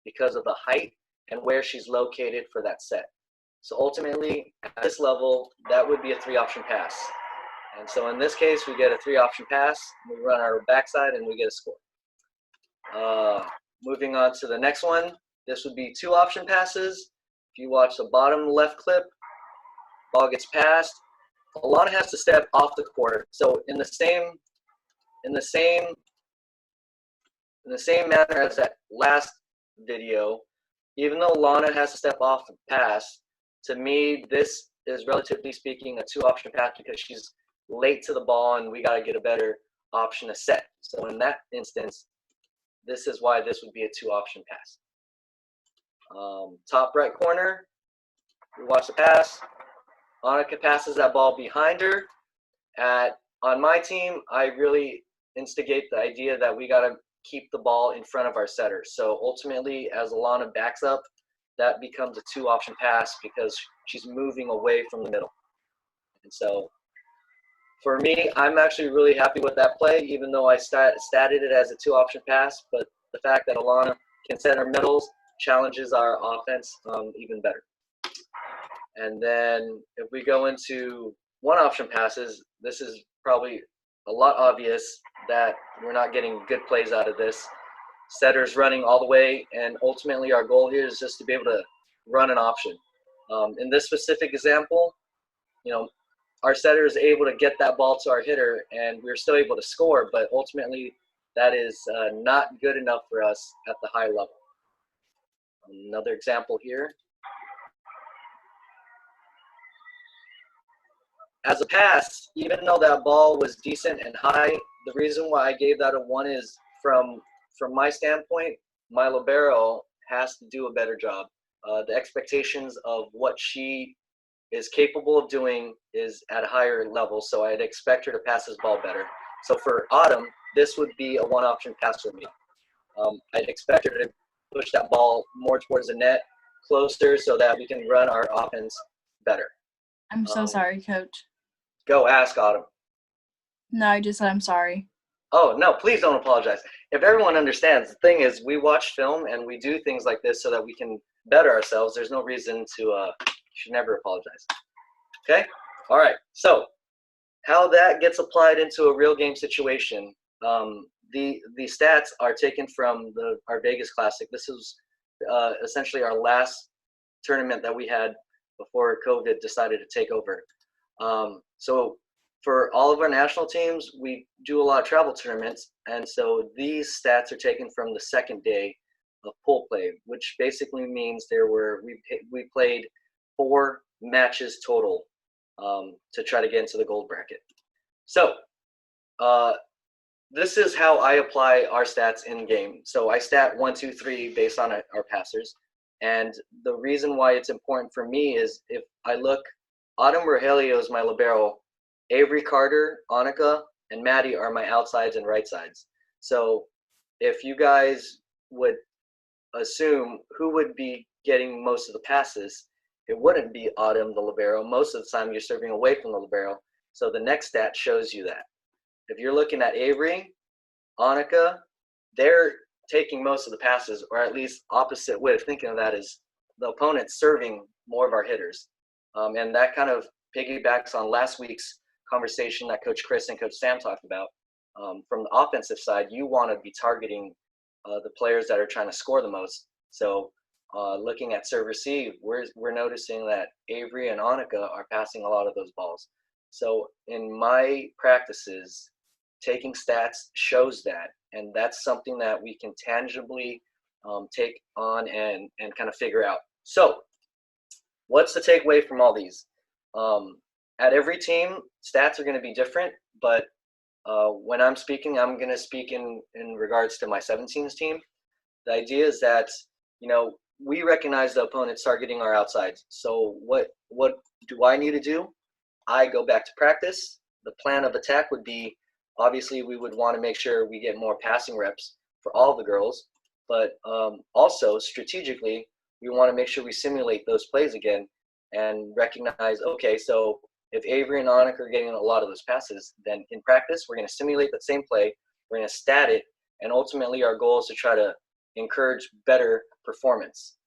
because of the height and where she's located for that set. So ultimately, at this level, that would be a 3-option pass. And so in this case, we get a 3-option pass, we run our backside, and we get a score. Moving on to the next one, this would be 2-option passes. If you watch the bottom left clip, ball gets passed. Alana has to step off the court. So in the same manner as that last video, even though Lana has to step off the pass, to me, this is relatively speaking a 2-option pass because she's late to the ball and we got to get a better option to set. So in that instance, this is why this would be a 2-option pass. Top right corner, we watch the pass. Annika passes that ball behind her. On my team, I really instigate the idea that we got to keep the ball in front of our setter. So ultimately, as Alana backs up, that becomes a 2-option pass because she's moving away from the middle. And so for me, I'm actually really happy with that play, even though I statted it as a 2-option pass. But the fact that Alana can set her middles challenges our offense even better. And then if we go into 1-option passes, this is probably a lot obvious that we're not getting good plays out of this. Setters running all the way, and ultimately our goal here is just to be able to run an option. In this specific example, our setter is able to get that ball to our hitter, and we're still able to score, but ultimately that is not good enough for us at the high level. Another example here. As a pass, even though that ball was decent and high, the reason why I gave that a 1 is from my standpoint, my libero has to do a better job. The expectations of what she is capable of doing is at a higher level, so I'd expect her to pass this ball better. So for Autumn, this would be a 1-option pass for me. I'd expect her to push that ball more towards the net, closer, so that we can run our offense better. I'm so sorry, Coach. Go ask Autumn. No, I just said I'm sorry. Oh, no, please don't apologize. If everyone understands, the thing is we watch film and we do things like this so that we can better ourselves. There's no reason to, you should never apologize. Okay? All right. So how that gets applied into a real game situation, the stats are taken from our Vegas Classic. This is essentially our last tournament that we had before COVID decided to take over. So for all of our national teams, we do a lot of travel tournaments, and so these stats are taken from the second day of pool play, which basically means we played 4 matches total to try to get into the gold bracket. So this is how I apply our stats in game. So I stat 1, 2, 3 based on our passers, and the reason why it's important for me is if I look, Autumn Rogelio is my libero. Avery Carter, Annika, and Maddie are my outsides and right sides. So if you guys would assume who would be getting most of the passes, it wouldn't be Autumn, the libero. Most of the time you're serving away from the libero. So the next stat shows you that. If you're looking at Avery, Annika, they're taking most of the passes, or at least opposite way of thinking of that is the opponent's serving more of our hitters. And that kind of piggybacks on last week's conversation that Coach Chris and Coach Sam talked about. From the offensive side, you want to be targeting the players that are trying to score the most. So looking at serve receive, we're noticing that Avery and Annika are passing a lot of those balls. So in my practices, taking stats shows that, and that's something that we can tangibly take on and kind of figure out. So what's the takeaway from all these? At every team, stats are going to be different, but when I'm speaking, I'm going to speak in regards to my 17s team. The idea is that, we recognize the opponent's targeting our outsides. So what do I need to do? I go back to practice. The plan of attack would be, obviously, we would want to make sure we get more passing reps for all the girls, but also strategically, we want to make sure we simulate those plays again and recognize, okay, so if Avery and Annika are getting a lot of those passes, then in practice, we're going to simulate that same play, we're going to stat it, and ultimately our goal is to try to encourage better performance.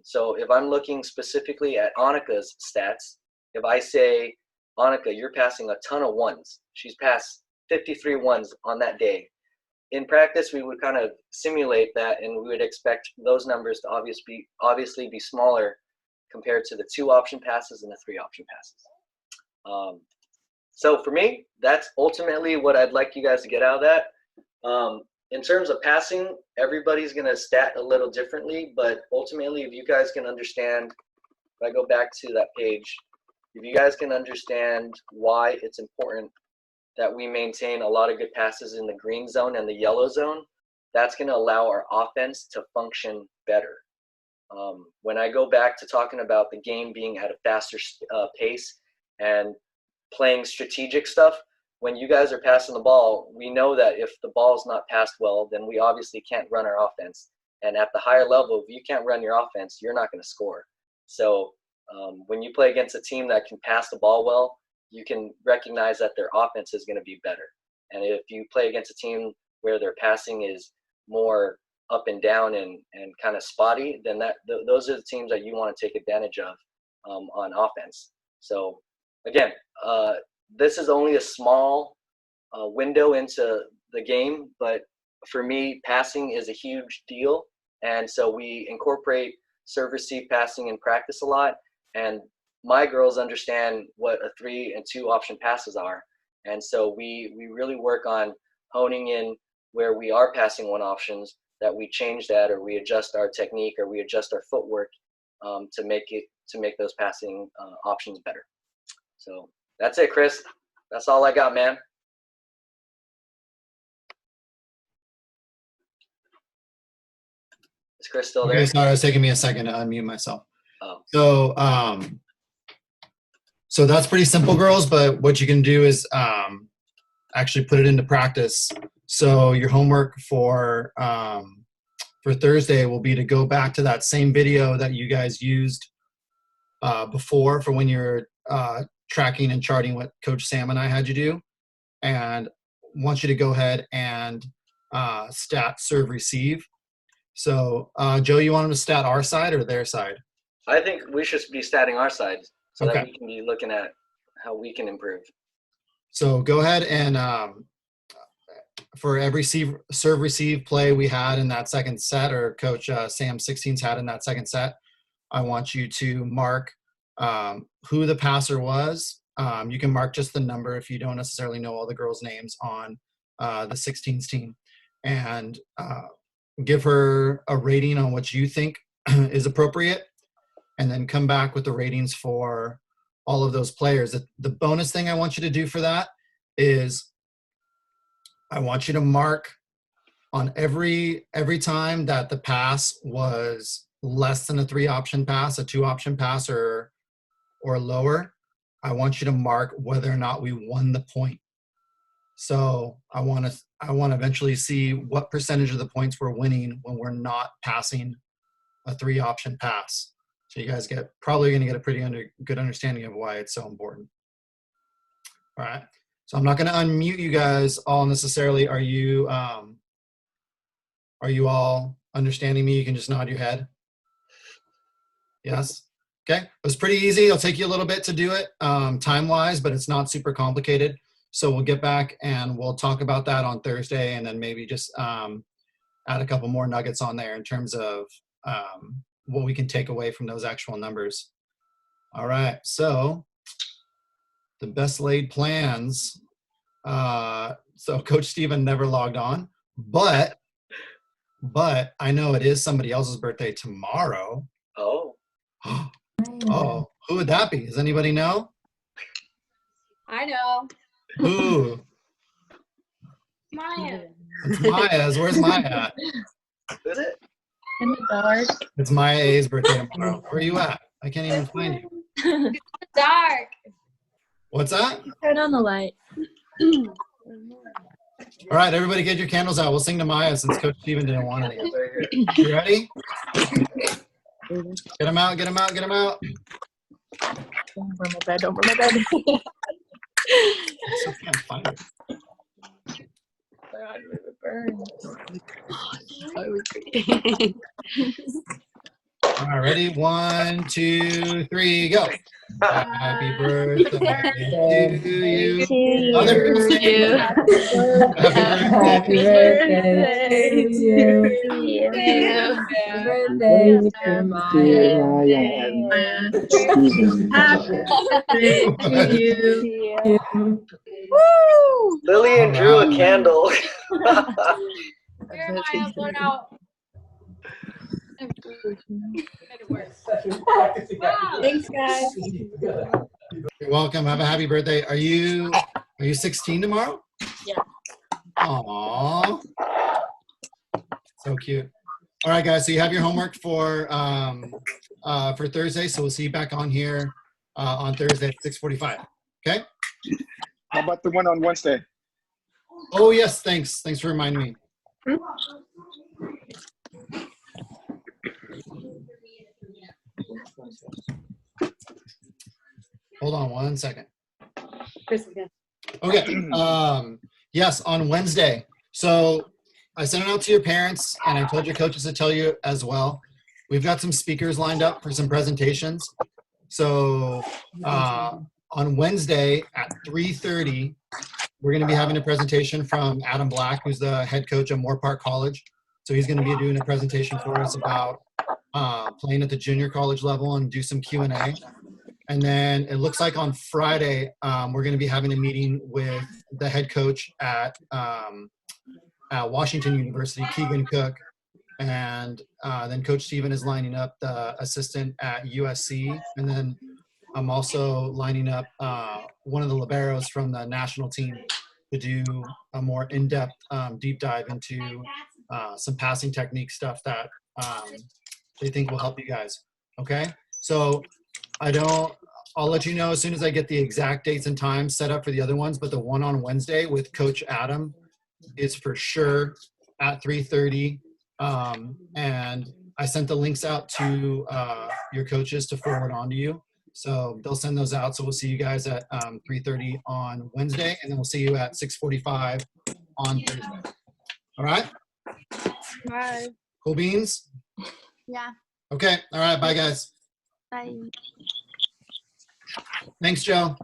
So if I'm looking specifically at Annika's stats, if I say, Annika, you're passing a ton of ones. She's passed 53 ones on that day. In practice, we would kind of simulate that, and we would expect those numbers to obviously be smaller compared to the 2 option passes and the 3 option passes. So for me, that's ultimately what I'd like you guys to get out of that. In terms of passing, everybody's going to stat a little differently, but ultimately, if you guys can understand, if I go back to that page, if you guys can understand why it's important that we maintain a lot of good passes in the green zone and the yellow zone, that's going to allow our offense to function better. When I go back to talking about the game being at a faster pace and playing strategic stuff, when you guys are passing the ball, we know that if the ball's not passed well, then we obviously can't run our offense. And at the higher level, if you can't run your offense, you're not going to score. So when you play against a team that can pass the ball well, you can recognize that their offense is going to be better. And if you play against a team where their passing is more up and down and kind of spotty, then those are the teams that you want to take advantage of on offense. So again, this is only a small window into the game, but for me, passing is a huge deal. And so we incorporate serve receive passing in practice a lot. And my girls understand what a 3 and 2 option passes are. And so we really work on honing in where we are passing 1 options, that we change that, or we adjust our technique, or we adjust our footwork to make those passing options better. So that's it, Chris. That's all I got, man. Is Chris still there? Okay, sorry, it was taking me a second to unmute myself. Oh. So that's pretty simple, girls, but what you can do is actually put it into practice. So your homework for Thursday will be to go back to that same video that you guys used before for when you're tracking and charting what Coach Sam and I had you do, and want you to go ahead and stat serve receive. So Joe, you want them to stat our side or their side? I think we should be statting our side so Okay. that we can be looking at how we can improve. So go ahead and for every serve receive play we had in that second set, or Coach Sam 16's had in that second set, I want you to mark who the passer was. You can mark just the number if you don't necessarily know all the girls' names on the 16's team, and give her a rating on what you think is appropriate, and then come back with the ratings for all of those players. The bonus thing I want you to do for that is I want you to mark on every time that the pass was less than a 3 option pass, a 2 option pass, or lower. I want you to mark whether or not we won the point. So I want to eventually see what percentage of the points we're winning when we're not passing a 3 option pass. So you guys probably going to get a pretty good understanding of why it's so important. All right. So I'm not going to unmute you guys all necessarily. Are you all understanding me? You can just nod your head. Yes. Okay. It was pretty easy. It'll take you a little bit to do it time-wise, but it's not super complicated. So we'll get back and we'll talk about that on Thursday, and then maybe just add a couple more nuggets on there in terms of what we can take away from those actual numbers. All right. So the best laid plans. So Coach Steven never logged on, but I know it is somebody else's birthday tomorrow. Oh. Oh, who would that be? Does anybody know? I know. Who? Maya. It's Maya's. Where's Maya at? Is it? In the dark. It's Maya A's birthday tomorrow. Where are you at? I can't even find you. Dark. What's that? Turn on the light. All right, everybody get your candles out. We'll sing to Maya since Coach Steven didn't want any. It's right here. You ready? Get them out, get them out, get them out. Don't burn my bed. Don't burn my bed. I still can't find it. burn. All right, ready? 1, 2, 3, go. Happy birthday to you. Other birthday. Happy Happy birthday. birthday to you. Happy birthday, Mr. Maya. Happy birthday to you. Woo! Lillian drew a Alright. candle. Here, Maya, blow it out. Made it worse. Thanks, guys. You're welcome. Have a happy birthday. Are you 16 tomorrow? Yeah. Aww. So cute. All right, guys. So you have your homework for Thursday. So we'll see you back on here on Thursday at 6:45. Okay. How about the one on Wednesday? Oh yes. Thanks. Thanks for reminding me. Hold on 1 second. Okay. Yes, on Wednesday. So I sent it out to your parents, and I told your coaches to tell you as well. We've got some speakers lined up for some presentations. So on Wednesday at 3:30, we're going to be having a presentation from Adam Black, who's the head coach at Moore Park College. So he's going to be doing a presentation for us about playing at the junior college level and do some Q&A. And then it looks like on Friday, we're going to be having a meeting with the head coach at Washington University, Keegan Cook. And then Coach Steven is lining up the assistant at USC. And then I'm also lining up one of the liberos from the national team to do a more in-depth deep dive into some passing technique stuff that they think will help you guys. Okay? So I'll let you know as soon as I get the exact dates and times set up for the other ones, but the one on Wednesday with Coach Adam is for sure at 3:30. And I sent the links out to your coaches to forward on to you. So they'll send those out. So we'll see you guys at 3:30 on Wednesday, and then we'll see you at 6:45 on Thursday. All right? Bye. Cool beans? Yeah. Okay. All right. Bye, guys. Bye. Thanks, Joe.